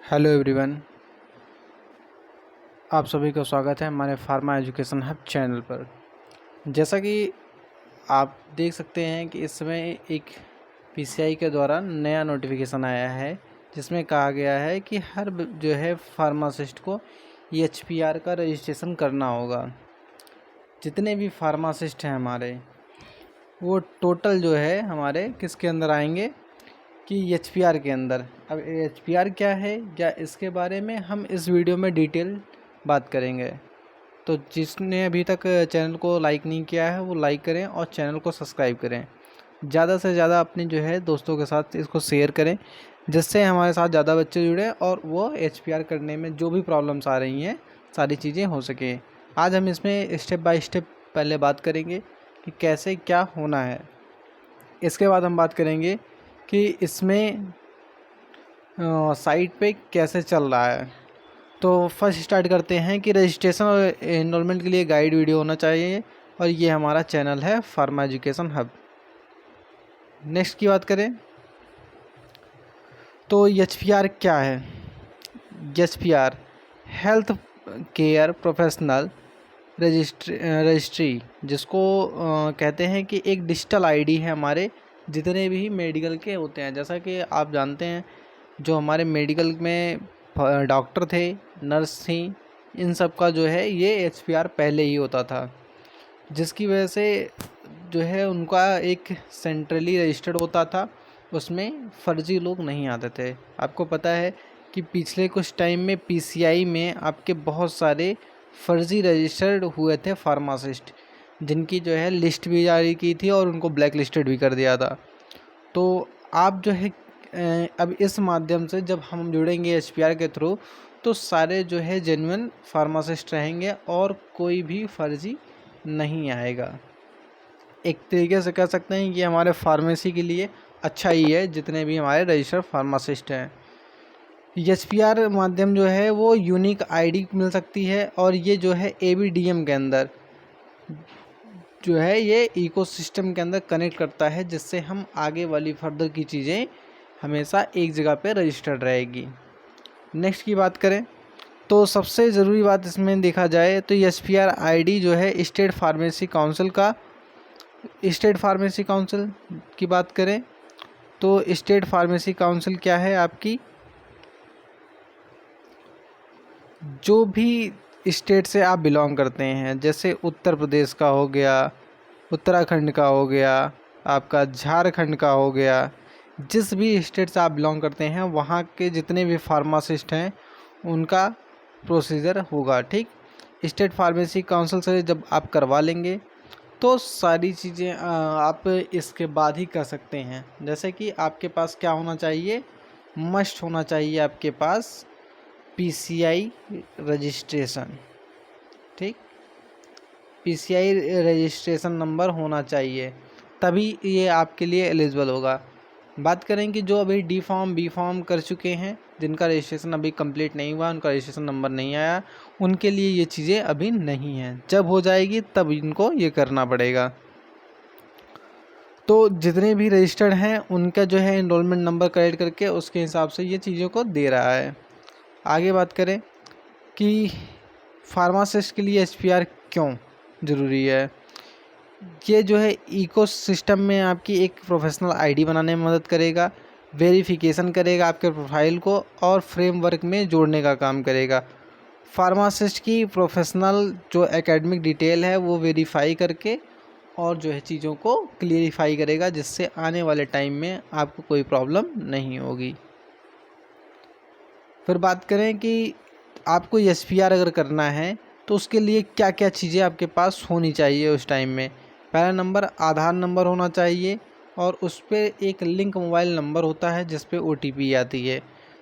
Hello everyone, आप सभी का स्वागत है हमारे फार्मा एजुकेशन हब चैनल पर। जैसा कि आप देख सकते हैं कि इस समय एक पीसीआई के द्वारा नया नोटिफिकेशन आया है जिसमें कहा गया है कि हर जो है फार्मासिस्ट को एचपीआर का रजिस्ट्रेशन करना होगा। जितने भी फार्मासिस्ट हैं हमारे वो टोटल जो है हमारे किसके अंदर आएंगे कि एचपीआर के अंदर। अब एचपीआर क्या है या इसके बारे में हम इस वीडियो में डिटेल बात करेंगे। तो जिसने अभी तक चैनल को लाइक नहीं किया है वो लाइक करें और चैनल को सब्सक्राइब करें। ज़्यादा से ज़्यादा अपने जो है दोस्तों के साथ इसको शेयर करें जिससे हमारे साथ ज़्यादा बच्चे जुड़े और वो एचपीआर करने में जो भी प्रॉब्लम्स आ रही हैं सारी चीज़ें हो सके। आज हम इसमें स्टेप बाय स्टेप पहले बात करेंगे कि कैसे क्या होना है। इसके बाद हम बात करेंगे कि इसमें साइट पे कैसे चल रहा है। तो फर्स्ट स्टार्ट करते हैं कि रजिस्ट्रेशन और एनरोलमेंट के लिए गाइड वीडियो होना चाहिए और ये हमारा चैनल है फार्मा एजुकेशन हब। नेक्स्ट की बात करें तो एचपीआर क्या है। एचपीआर हेल्थ केयर प्रोफेशनल रजिस्ट्री जिसको कहते हैं कि एक डिजिटल आईडी है हमारे जितने भी मेडिकल के होते हैं। जैसा कि आप जानते हैं जो हमारे मेडिकल में डॉक्टर थे, नर्स थी, इन सब का जो है ये एचपीआर पहले ही होता था, जिसकी वजह से जो है उनका एक सेंट्रली रजिस्टर्ड होता था, उसमें फर्जी लोग नहीं आते थे। आपको पता है कि पिछले कुछ टाइम में पीसीआई में आपके बहुत सारे फर्जी रजिस्टर्ड हुए थे फार्मासिस्ट, जिनकी जो है लिस्ट भी जारी की थी और उनको ब्लैक लिस्टेड भी कर दिया था। तो आप जो है अब इस माध्यम से जब हम जुड़ेंगे एचपीआर के थ्रू तो सारे जो है जेन्युइन फार्मासिस्ट रहेंगे और कोई भी फर्जी नहीं आएगा। एक तरीके से कह सकते हैं कि हमारे फार्मेसी के लिए अच्छा ही है जितने भी हमारे रजिस्टर्ड फार्मासिस्ट हैं। एचपीआर माध्यम जो है वो यूनिक आईडी मिल सकती है और ये जो है एबीडीएम के अंदर जो है ये इकोसिस्टम के अंदर कनेक्ट करता है, जिससे हम आगे वाली फर्दर की चीज़ें हमेशा एक जगह पे रजिस्टर्ड रहेगी। नेक्स्ट की बात करें तो सबसे ज़रूरी बात इसमें देखा जाए तो एचपीआर आईडी जो है स्टेट फार्मेसी काउंसिल की बात करें तो स्टेट फार्मेसी काउंसिल क्या है आपकी, जो भी स्टेट से आप बिलोंग करते हैं, जैसे उत्तर प्रदेश का हो गया, उत्तराखंड का हो गया, आपका झारखंड का हो गया, जिस भी स्टेट से आप बिलोंग करते हैं वहाँ के जितने भी फार्मासिस्ट हैं उनका प्रोसीजर होगा। ठीक, स्टेट फार्मेसी काउंसिल से जब आप करवा लेंगे तो सारी चीज़ें आप इसके बाद ही कर सकते हैं। जैसे कि आपके पास क्या होना चाहिए, मस्ट होना चाहिए आपके पास पीसीआई रजिस्ट्रेशन। ठीक, पीसीआई रजिस्ट्रेशन नंबर होना चाहिए, तभी ये आपके लिए एलिजिबल होगा। बात करें कि जो अभी डी फॉर्म बी फॉर्म कर चुके हैं, जिनका रजिस्ट्रेशन अभी कंप्लीट नहीं हुआ, उनका रजिस्ट्रेशन नंबर नहीं आया, उनके लिए ये चीज़ें अभी नहीं हैं। जब हो जाएगी तब इनको ये करना पड़ेगा। तो जितने भी रजिस्टर्ड हैं उनका जो है एनरोलमेंट नंबर कलेक्ट करके उसके हिसाब से ये चीज़ों को दे रहा है। आगे बात करें कि फार्मासिस्ट के लिए एचपीआर क्यों ज़रूरी है। ये जो है इकोसिस्टम में आपकी एक प्रोफेशनल आईडी बनाने में मदद करेगा, वेरिफिकेशन करेगा आपके प्रोफाइल को और फ्रेमवर्क में जोड़ने का काम करेगा। फार्मासिस्ट की प्रोफेशनल जो एकेडमिक डिटेल है वो वेरीफाई करके और जो है चीज़ों को क्लियरिफाई करेगा, जिससे आने वाले टाइम में आपको कोई प्रॉब्लम नहीं होगी। फिर बात करें कि आपको एचपीआर अगर करना है तो उसके लिए क्या क्या चीज़ें आपके पास होनी चाहिए उस टाइम में। पहला नंबर आधार नंबर होना चाहिए और उस पर एक लिंक मोबाइल नंबर होता है जिस पे ओटीपी आती है।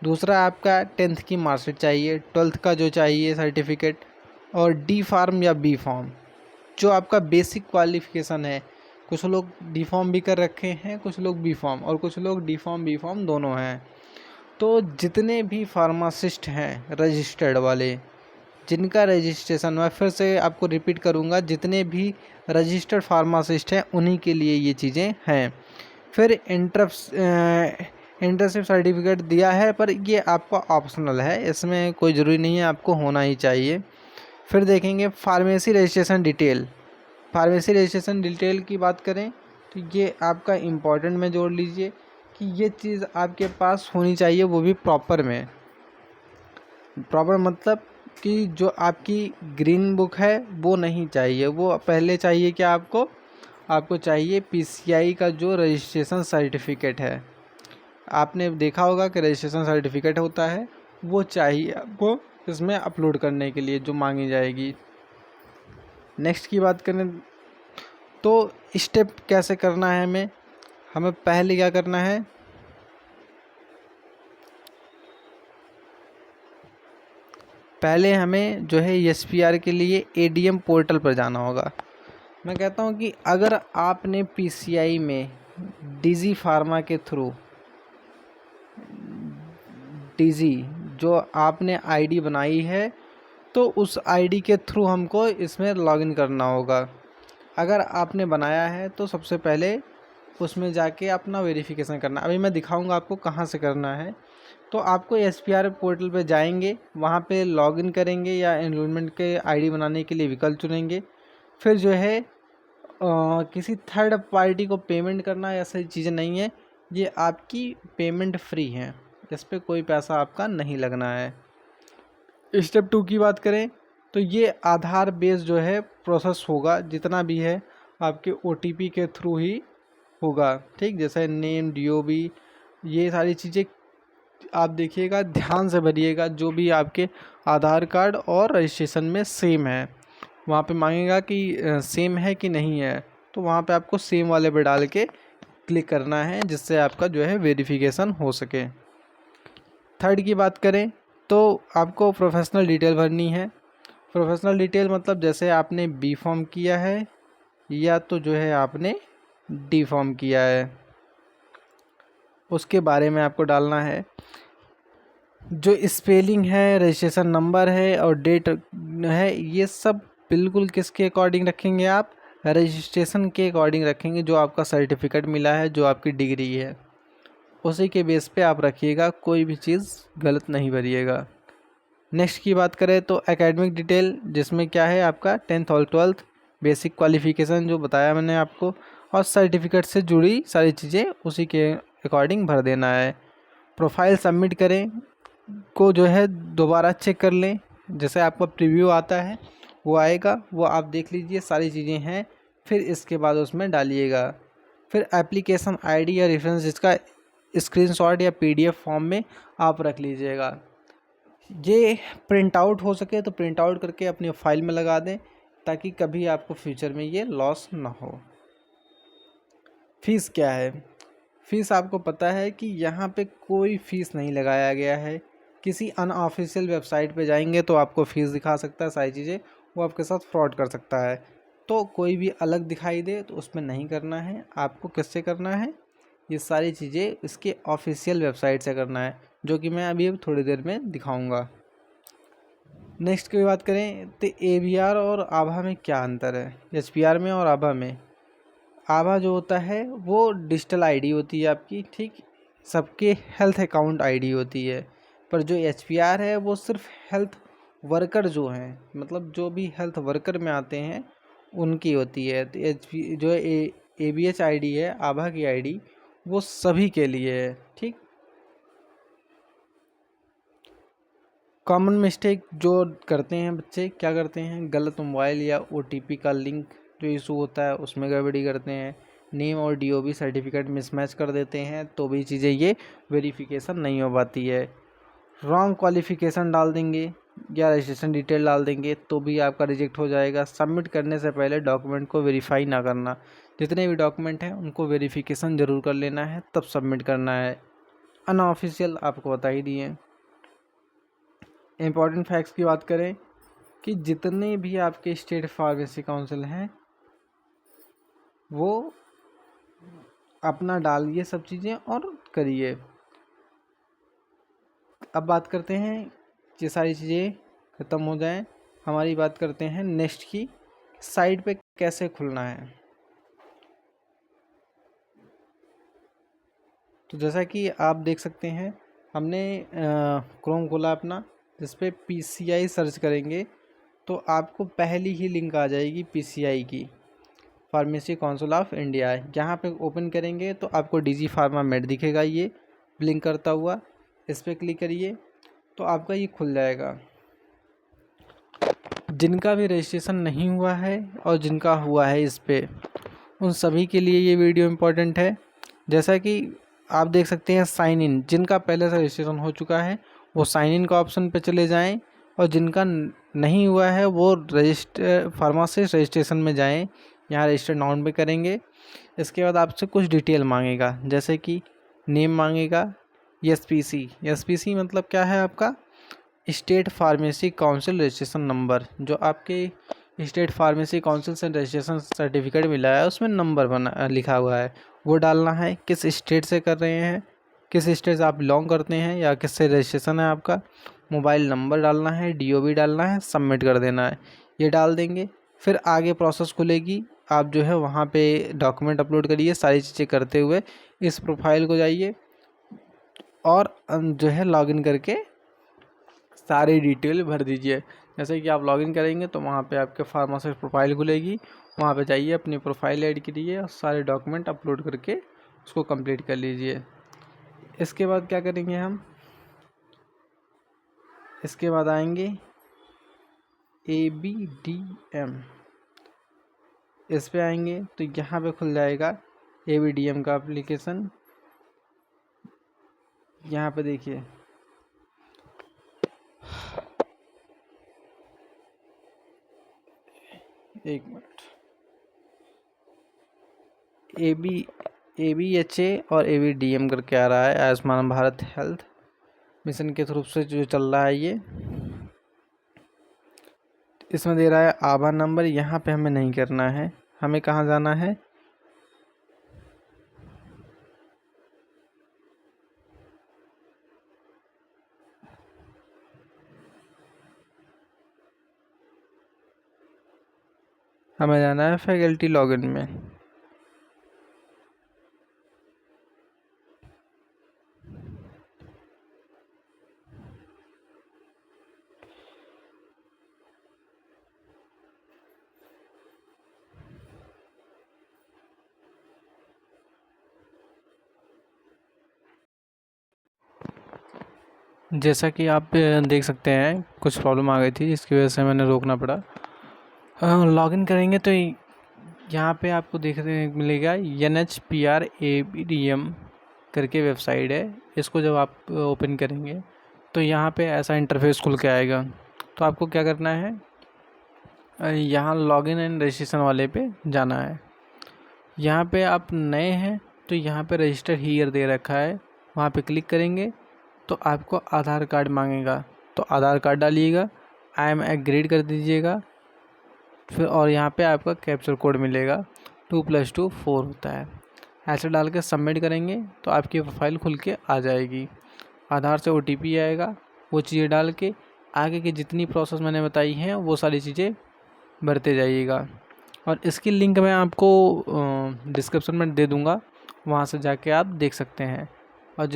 दूसरा आपका 10th की मार्कशीट चाहिए, 12th का जो चाहिए सर्टिफिकेट, और डी फार्म या बी फॉर्म जो आपका बेसिक क्वालिफ़िकेशन है। कुछ लोग डी फॉर्म भी कर रखे हैं, कुछ लोग बी फॉर्म, और कुछ लोग डी फॉर्म बी फॉर्म दोनों हैं। तो जितने भी फार्मासिस्ट हैं रजिस्टर्ड वाले, जिनका रजिस्ट्रेशन, मैं फिर से आपको रिपीट करूंगा, जितने भी रजिस्टर्ड फार्मासिस्ट हैं उन्हीं के लिए ये चीज़ें हैं। फिर इंटर्नशिप सर्टिफिकेट दिया है, पर ये आपका ऑप्शनल है, इसमें कोई ज़रूरी नहीं है आपको होना ही चाहिए। फिर देखेंगे pharmacy registration detail. Pharmacy registration detail की बात करें तो ये आपका इम्पॉर्टेंट में जोड़ लीजिए कि ये चीज़ आपके पास होनी चाहिए, वो भी प्रॉपर में। प्रॉपर मतलब कि जो आपकी ग्रीन बुक है वो नहीं चाहिए, वो पहले चाहिए कि आपको चाहिए पीसीआई का जो रजिस्ट्रेशन सर्टिफिकेट है। आपने देखा होगा कि रजिस्ट्रेशन सर्टिफिकेट होता है, वो चाहिए आपको इसमें अपलोड करने के लिए जो मांगी जाएगी। नेक्स्ट की बात करें तो स्टेप कैसे करना है हमें पहले क्या करना है, पहले हमें जो है एसपीआर के लिए एडीएम पोर्टल पर जाना होगा। मैं कहता हूँ कि अगर आपने पीसीआई में डिजी फार्मा के थ्रू डिजी जो आपने आईडी बनाई है, तो उस आईडी के थ्रू हमको इसमें लॉगिन करना होगा। अगर आपने बनाया है तो सबसे पहले उसमें जाके अपना वेरिफिकेशन करना। अभी मैं दिखाऊंगा आपको कहाँ से करना है। तो आपको एसपीआर पोर्टल पे जाएंगे, वहाँ पे लॉगिन करेंगे या एनरोलमेंट के आईडी बनाने के लिए विकल्प चुनेंगे। फिर जो है किसी थर्ड पार्टी को पेमेंट करना ऐसी चीज़ें नहीं है, ये आपकी पेमेंट फ्री है, इस पर कोई पैसा आपका नहीं लगना है। स्टेप 2 की बात करें तो ये आधार बेस जो है प्रोसेस होगा, जितना भी है आपके ओटीपी के थ्रू ही होगा, ठीक। जैसे नेम, डीओबी, ये सारी चीज़ें आप देखिएगा, ध्यान से भरिएगा, जो भी आपके आधार कार्ड और रजिस्ट्रेशन में सेम है, वहाँ पे मांगेगा कि सेम है कि नहीं है, तो वहाँ पे आपको सेम वाले पे डाल के क्लिक करना है, जिससे आपका जो है वेरिफिकेशन हो सके। थर्ड की बात करें तो आपको प्रोफेशनल डिटेल भरनी है। प्रोफेशनल डिटेल मतलब जैसे आपने बी फॉर्म किया है या तो जो है आपने डी फॉर्म किया है, उसके बारे में आपको डालना है। जो स्पेलिंग है, रजिस्ट्रेशन नंबर है और डेट है, ये सब बिल्कुल किसके अकॉर्डिंग रखेंगे आप, रजिस्ट्रेशन के अकॉर्डिंग रखेंगे, जो आपका सर्टिफिकेट मिला है, जो आपकी डिग्री है, उसी के बेस पे आप रखिएगा, कोई भी चीज़ गलत नहीं भरिएगा। नेक्स्ट की बात करें तो एकेडमिक डिटेल, जिसमें क्या है आपका 10th और 12th बेसिक क्वालिफ़िकेशन जो बताया मैंने आपको, और सर्टिफिकेट से जुड़ी सारी चीज़ें उसी के अकॉर्डिंग भर देना है। प्रोफाइल सबमिट करें को जो है दोबारा चेक कर लें, जैसे आपका प्रीव्यू आता है वो आएगा, वो आप देख लीजिए सारी चीज़ें हैं, फिर इसके बाद उसमें डालिएगा। फिर एप्लीकेशन आईडी या रेफरेंस जिसका स्क्रीनशॉट या पीडीएफ फॉर्म में आप रख लीजिएगा। ये प्रिंट आउट हो सके तो प्रिंट आउट करके अपनी फाइल में लगा दें, ताकि कभी आपको फ्यूचर में ये लॉस ना हो। फ़ीस क्या है, फ़ीस आपको पता है कि यहाँ पे कोई फ़ीस नहीं लगाया गया है। किसी अनऑफिशियल वेबसाइट पे जाएंगे तो आपको फ़ीस दिखा सकता है, सारी चीज़ें, वो आपके साथ फ्रॉड कर सकता है। तो कोई भी अलग दिखाई दे तो उसमें नहीं करना है, आपको किससे करना है, ये सारी चीज़ें इसके ऑफिशियल वेबसाइट से करना है, जो कि मैं अभी थोड़ी देर में दिखाऊंगा। नेक्स्ट की बात करें तो एवीआर और आभा में क्या अंतर है, एचपीआर में और आभा में। आभा जो होता है वो डिजिटल आईडी होती है आपकी, ठीक, सबके हेल्थ अकाउंट आईडी होती है। पर जो एचपीआर है वो सिर्फ हेल्थ वर्कर जो हैं, मतलब जो भी हेल्थ वर्कर में आते हैं उनकी होती है। तो एचपी जो एबीएच आईडी है, आभा की आईडी, वो सभी के लिए है, ठीक। कॉमन मिस्टेक जो करते हैं बच्चे, क्या करते हैं, गलत मोबाइल या ओटीपी का लिंक जो इशू होता है उसमें गड़बड़ी करते हैं, नेम और डीओबी सर्टिफिकेट मिसमैच कर देते हैं, तो भी चीज़ें ये वेरिफिकेशन नहीं हो पाती है। रॉन्ग क्वालिफ़िकेशन डाल देंगे या रजिस्ट्रेशन डिटेल डाल देंगे तो भी आपका रिजेक्ट हो जाएगा। सबमिट करने से पहले डॉक्यूमेंट को वेरीफाई ना करना, जितने भी डॉक्यूमेंट हैं उनको वेरिफिकेशन ज़रूर कर लेना है, तब सबमिट करना है। अनऑफिशियल आपको बता ही दिए। इम्पॉर्टेंट फैक्ट्स की बात करें कि जितने भी आपके स्टेट फार्मेसी काउंसिल हैं वो अपना डालिए सब चीज़ें और करिए। अब बात करते हैं, ये सारी चीज़ें ख़त्म हो जाएं, हमारी बात करते हैं नेक्स्ट की, साइट पे कैसे खुलना है। तो जैसा कि आप देख सकते हैं, हमने क्रोम खोला अपना, जिस पे PCI सर्च करेंगे तो आपको पहली ही लिंक आ जाएगी PCI की, फार्मेसी काउंसिल ऑफ इंडिया। यहाँ पे ओपन करेंगे तो आपको DG फार्मा मेड दिखेगा, ये ब्लिंक करता हुआ। इस पर क्लिक करिए तो आपका ये खुल जाएगा। जिनका भी रजिस्ट्रेशन नहीं हुआ है और जिनका हुआ है इस पर, उन सभी के लिए ये वीडियो इम्पोर्टेंट है। जैसा कि आप देख सकते हैं, साइन इन, जिनका पहले से रजिस्ट्रेशन हो चुका है वो साइन इन का ऑप्शन पे चले जाएं, और जिनका नहीं हुआ है वो फार्मासिस्ट रजिस्ट्रेशन में जाएं। यहाँ रजिस्टर नाउन पे करेंगे। इसके बाद आपसे कुछ डिटेल मांगेगा, जैसे कि नेम मांगेगा, SPC मतलब क्या है आपका, state pharmacy council registration number. जो आपके स्टेट फार्मेसी काउंसिल से रजिस्ट्रेशन सर्टिफिकेट मिला है उसमें नंबर बना लिखा हुआ है, वो डालना है। किस स्टेट से कर रहे हैं, किस स्टेट से आप बिलोंग करते हैं या किससे रजिस्ट्रेशन है आपका। मोबाइल नंबर डालना है, DOB डालना है, सबमिट कर देना है। ये डाल देंगे, फिर आगे प्रोसेस खुलेगी। आप जो है वहाँ पे डॉक्यूमेंट अपलोड करिए, सारी चीज़ें करते हुए इस प्रोफाइल को जाइए और जो है लॉगिन करके सारी डिटेल भर दीजिए। जैसे कि आप लॉगिन करेंगे तो वहाँ पे आपके फार्मासिस्ट प्रोफाइल खुलेगी, वहाँ पे जाइए, अपनी प्रोफाइल ऐड कीजिए और सारे डॉक्यूमेंट अपलोड करके उसको कंप्लीट कर लीजिए। इसके बाद क्या करेंगे हम, इसके बाद आएंगे ABDM, इस पे आएंगे तो यहाँ पे खुल जाएगा ABDM का एप्लीकेशन। यहाँ पे देखिए, एक मिनट, ABHA और ABDM करके आ रहा है, आयुष्मान भारत हेल्थ मिशन के थ्रू से जो चल रहा है ये। इसमें दे रहा है आधार नंबर, यहाँ पे हमें नहीं करना है, हमें कहाँ जाना है, हमें जाना है फैकल्टी लॉगिन में। जैसा कि आप देख सकते हैं, कुछ प्रॉब्लम आ गई थी जिसकी वजह से मैंने रोकना पड़ा। लॉगिन करेंगे तो यहाँ पे आपको देखने मिलेगा NHPR ABDM करके वेबसाइट है। इसको जब आप ओपन करेंगे तो यहाँ पे ऐसा इंटरफेस खुल के आएगा। तो आपको क्या करना है, यहाँ लॉगिन एंड रजिस्ट्रेशन वाले पे जाना है। यहाँ पे आप नए हैं तो यहाँ पे रजिस्टर हियर दे रखा है, वहाँ पे क्लिक करेंगे तो आपको आधार कार्ड मांगेगा, तो आधार कार्ड डालिएगा, आई एम एग्रीड कर दीजिएगा। फिर और यहाँ पे आपका कैप्चर कोड मिलेगा, 2+2 4 होता है। ऐसे डाल के सबमिट करेंगे तो आपकी प्रोफाइल खुल के आ जाएगी। आधार से OTP आएगा, वो चीज़ें डाल के आगे की जितनी प्रोसेस मैंने बताई हैं वो सारी चीज़ें भरते जाइएगा। और इसकी लिंक मैं आपको डिस्क्रिप्शन में दे दूँगा, वहाँ से जाके आप देख सकते हैं। और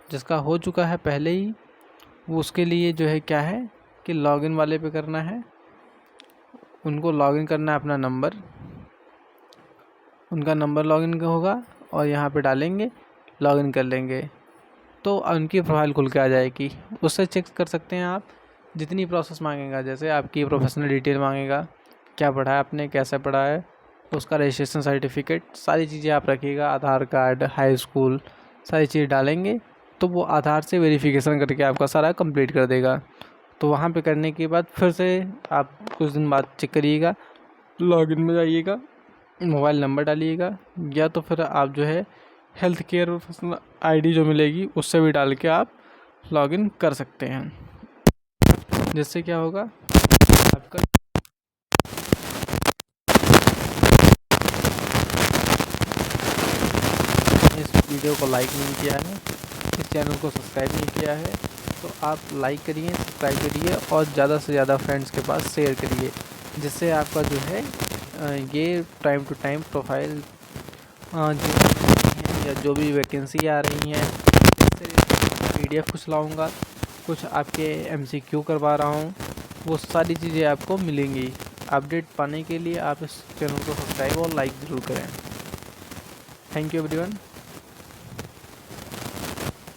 जिसका हो चुका है पहले ही, वो उसके लिए जो है क्या है कि लॉगिन वाले पे करना है, उनको लॉगिन करना है अपना नंबर, उनका नंबर लॉगिन होगा और यहाँ पे डालेंगे, लॉगिन कर लेंगे तो उनकी प्रोफाइल खुल के आ जाएगी। उससे चेक कर सकते हैं आप, जितनी प्रोसेस मांगेगा, जैसे आपकी प्रोफेशनल डिटेल मांगेगा, क्या पढ़ा है आपने, कैसे पढ़ा है, उसका रजिस्ट्रेशन सर्टिफिकेट, सारी चीज़ें आप रखिएगा, आधार कार्ड, हाई स्कूल, सारी चीज़ डालेंगे तो वो आधार से वेरिफिकेशन करके आपका सारा कंप्लीट कर देगा। तो वहाँ पे करने के बाद फिर से आप कुछ दिन बाद चेक करिएगा, लॉगिन में जाइएगा, मोबाइल नंबर डालिएगा, या तो फिर आप जो है हेल्थ केयर ID जो मिलेगी उससे भी डाल के आप लॉगिन कर सकते हैं। जिससे क्या होगा, आपका इस वीडियो को लाइक नहीं किया है, इस चैनल को सब्सक्राइब नहीं किया है, तो आप लाइक करिए, सब्सक्राइब करिए और ज़्यादा से ज़्यादा फ्रेंड्स के पास शेयर करिए, जिससे आपका जो है ये टाइम टू टाइम प्रोफाइल जो या जो भी वैकेंसी आ रही हैं PDF कुछ लाऊंगा, कुछ आपके MCQ करवा रहा हूँ, वो सारी चीज़ें आपको मिलेंगी। अपडेट पाने के लिए आप इस चैनल को सब्सक्राइब और लाइक ज़रूर करें। Thank you everyone.